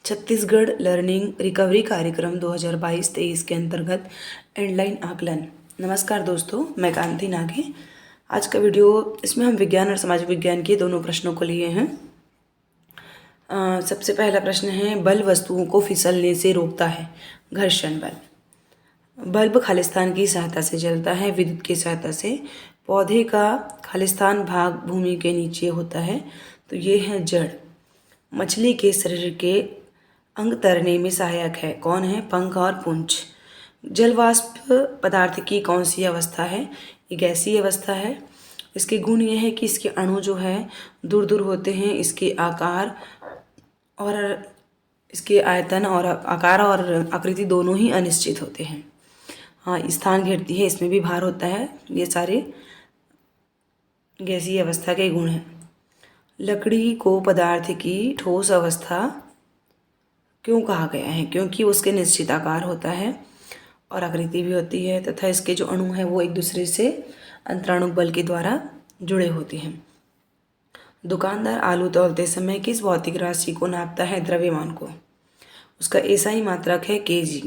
Chhattisgarh learning recovery कार्यक्रम 2022-23 के अंतर्गत एंडलाइन आकलन। नमस्कार दोस्तों, मैं कांति नागे। आज का वीडियो इसमें हम विज्ञान और सामाजिक विज्ञान के दोनों प्रश्नों को लिए हैं। सबसे पहला प्रश्न है, बल वस्तुओं को फिसलने से रोकता है। घर्षण बल। बल्ब खालिस्तान की सहायता से जलता है, विद्युत की सहायता से। पौधे का खालिस्तान भाग भूमि के नीचे होता है, तो ये है जड़। मछली के शरीर के अंग तैरने में सहायक है। कौन है? पंख और पूंछ। जल वाष्प पदार्थ की कौन सी अवस्था है? ये गैसीय अवस्था है। इसके गुण ये है कि इसके अणु जो है दूर दूर होते हैं। इसके आकार और इसके आयतन और आकार और आकृति दोनों ही अनिश्चित होते हैं। हाँ, स्थान घेरती है, इसमें भी भार होता है। ये सारे गैसीय अवस्था के गुण हैं। लकड़ी को पदार्थ की ठोस अवस्था क्यों कहा गया है? क्योंकि उसके निश्चित आकार होता है और आकृति भी होती है, तथा इसके जो अणु हैं वो एक दूसरे से अंतराणुक बल के द्वारा जुड़े होते हैं। दुकानदार आलू तौलते समय किस भौतिक राशि को नापता है? द्रव्यमान को। उसका एसआई मात्रक है केजी।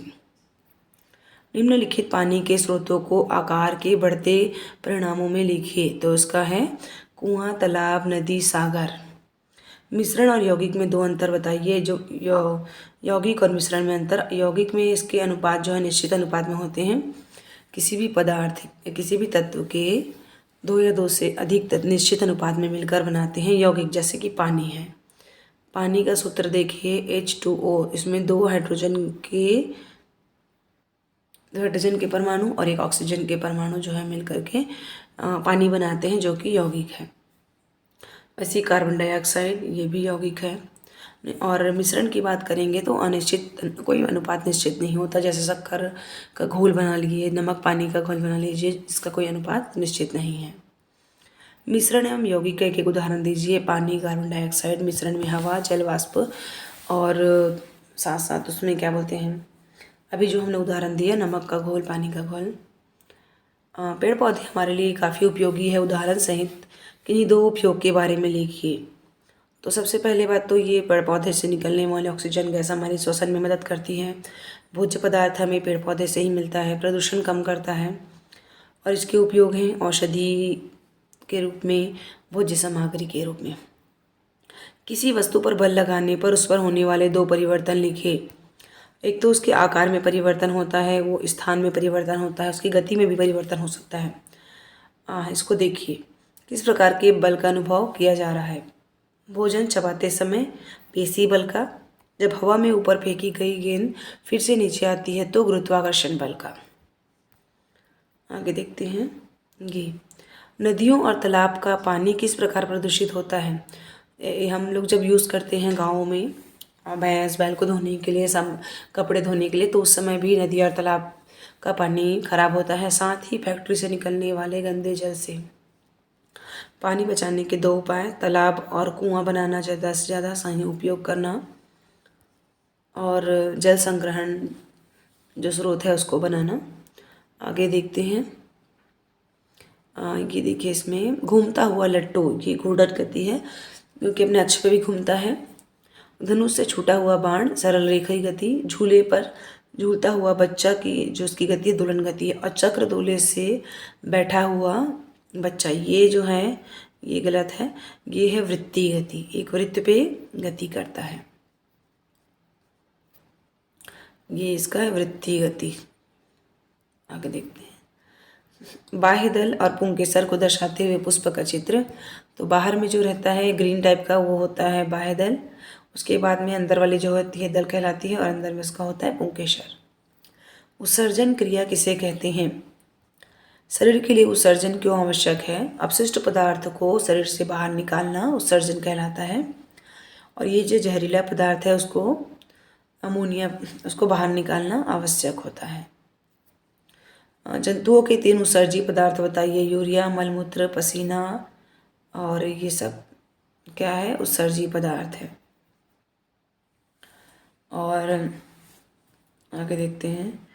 निम्नलिखित पानी के स्रोतों को आकार के बढ़ते परिणामों में लिखिए, तो उसका है कुआं, तालाब, नदी, सागर। मिश्रण और यौगिक में दो अंतर बताइए। जो यौगिक और मिश्रण में अंतर, यौगिक में इसके अनुपात जो है निश्चित अनुपात में होते हैं। किसी भी पदार्थ या किसी भी तत्व के दो या दो से अधिक तत्व निश्चित अनुपात में मिलकर बनाते हैं यौगिक, जैसे कि पानी है। पानी का सूत्र देखिए H2O। इसमें दो हाइड्रोजन के परमाणु और एक ऑक्सीजन के परमाणु जो है मिलकर के पानी बनाते हैं, जो कि यौगिक है। वैसे कार्बन डाइऑक्साइड ये भी यौगिक है। और मिश्रण की बात करेंगे तो अनिश्चित, कोई अनुपात निश्चित नहीं होता। जैसे शक्कर का घोल बना लीजिए, नमक पानी का घोल बना लीजिए, इसका कोई अनुपात निश्चित नहीं है। मिश्रण एवं यौगिक का एक उदाहरण दीजिए। पानी, कार्बन डाइऑक्साइड, मिश्रण में हवा, जल वाष्प और साथ साथ उसमें क्या बोलते हैं, अभी जो हमने उदाहरण दिया नमक का घोल, पानी का घोल। पेड़ पौधे हमारे लिए काफ़ी उपयोगी है। उदाहरण सहित किन्हीं दो उपयोग के बारे में लिखिए। तो सबसे पहले बात तो ये, पेड़ पौधे से निकलने वाले ऑक्सीजन गैस हमारे श्वसन में मदद करती है। भोज्य पदार्थ हमें पेड़ पौधे से ही मिलता है। प्रदूषण कम करता है। और इसके उपयोग हैं औषधि के रूप में, भोज्य सामग्री के रूप में। किसी वस्तु पर बल लगाने पर उस पर होने वाले दो परिवर्तन लिखे। एक तो उसके आकार में परिवर्तन होता है, वो स्थान में परिवर्तन होता है, उसकी गति में भी परिवर्तन हो सकता है। इसको देखिए, किस प्रकार के बल का अनुभव किया जा रहा है। भोजन चबाते समय पेशी बल का। जब हवा में ऊपर फेंकी गई गेंद फिर से नीचे आती है तो गुरुत्वाकर्षण बल का। आगे देखते हैं। ये नदियों और तालाब का पानी किस प्रकार प्रदूषित होता है? हम लोग जब यूज़ करते हैं गाँवों में भैंस बैल को धोने के लिए, कपड़े धोने के लिए, तो उस समय भी नदी और तालाब का पानी खराब होता है। साथ ही फैक्ट्री से निकलने वाले गंदे जल से। पानी बचाने के दो उपाय: तालाब और कुआं बनाना, ज़्यादा से ज़्यादा सही उपयोग करना, और जल संग्रहण जो स्रोत है उसको बनाना। आगे देखते हैं। ये देखिए, इसमें घूमता हुआ लट्टू, ये घूर्णन गति है क्योंकि अपने अक्ष पे भी घूमता है। धनुष से छूटा हुआ बाण, सरल रेखीय गति। झूले पर झूलता हुआ बच्चा की जो उसकी गति है दोलन गति है। और चक्र दोले से बैठा हुआ बच्चा, ये जो है ये गलत है। ये है वृत्तीय गति, एक वृत्त पे गति करता है। ये इसका है वृत्तीय गति। आगे देखते हैं। बाह्य दल और पुंकेसर को दर्शाते हुए पुष्प का चित्र। तो बाहर में जो रहता है ग्रीन टाइप का वो होता है बाह्य दल। उसके बाद में अंदर वाली जो होती है दल कहलाती है, और अंदर में उसका होता है पुंकेसर। उत्सर्जन क्रिया किसे कहते हैं? शरीर के लिए उत्सर्जन क्यों आवश्यक है? अपशिष्ट पदार्थ को शरीर से बाहर निकालना उत्सर्जन कहलाता है। और ये जो जहरीला पदार्थ है उसको, अमोनिया, उसको बाहर निकालना आवश्यक होता है। जंतुओं के 3 उत्सर्जी पदार्थ बताइए। यूरिया, मलमूत्र, पसीना, और ये सब क्या है? उत्सर्जी पदार्थ है। और आगे देखते हैं।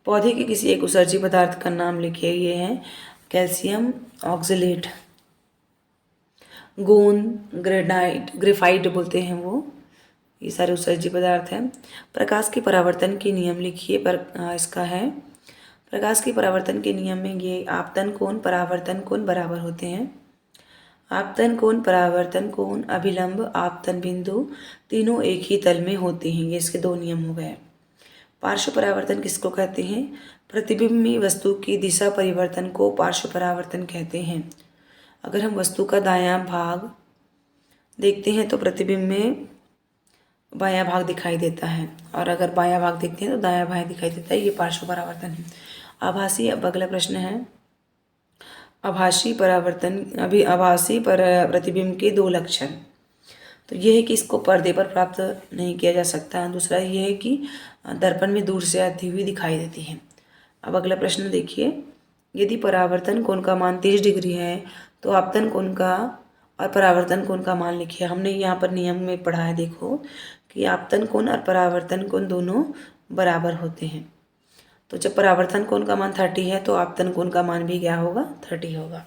पौधे के किसी एक उत्सर्जी पदार्थ का नाम लिखिए। ये है कैल्शियम ऑक्जेलेट, गोंद, ग्रेनाइट, ग्रेफाइट बोलते हैं वो, ये सारे उत्सर्जी पदार्थ हैं। प्रकाश के परावर्तन के नियम लिखिए। इसका है प्रकाश के परावर्तन के नियम में ये आपतन कोण परावर्तन कोण बराबर होते हैं। आपतन कोण परावर्तन कोण अभिलंब आपतन बिंदु तीनों एक ही तल में होते हैं। ये इसके दो नियम हो गए। पार्श्व परावर्तन किसको कहते हैं? प्रतिबिंबी वस्तु की दिशा परिवर्तन को पार्श्व परावर्तन कहते हैं। अगर हम वस्तु का दायां भाग देखते हैं तो प्रतिबिंब में बायां भाग दिखाई देता है, और अगर बायां भाग देखते हैं तो दायां भाग दिखाई देता है। ये पार्श्व परावर्तन है। आभासी, अब अगला प्रश्न है आभासी प्रतिबिंब के दो लक्षण। तो ये है कि इसको पर्दे पर प्राप्त नहीं किया जा सकता। दूसरा ये है कि दर्पण में दूर से आती हुई दिखाई देती है। अब अगला प्रश्न देखिए, यदि परावर्तन कोण का मान 30 डिग्री है तो आपतन कोण का और परावर्तन कोण का मान लिखिए। हमने यहाँ पर नियम में पढ़ा है, देखो कि आपतन कोण और परावर्तन कोण दोनों बराबर होते हैं। तो जब परावर्तन कोण का मान 30 है तो आपतन कोण का मान भी क्या होगा? 30 होगा।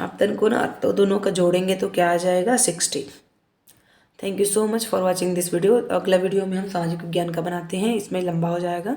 आपतन कोण तो दोनों का जोड़ेंगे तो क्या आ जाएगा? 60। Thank you so much for watching this video. अगला वीडियो में हम सामाजिक विज्ञान का बनाते हैं, इसमें लंबा हो जाएगा।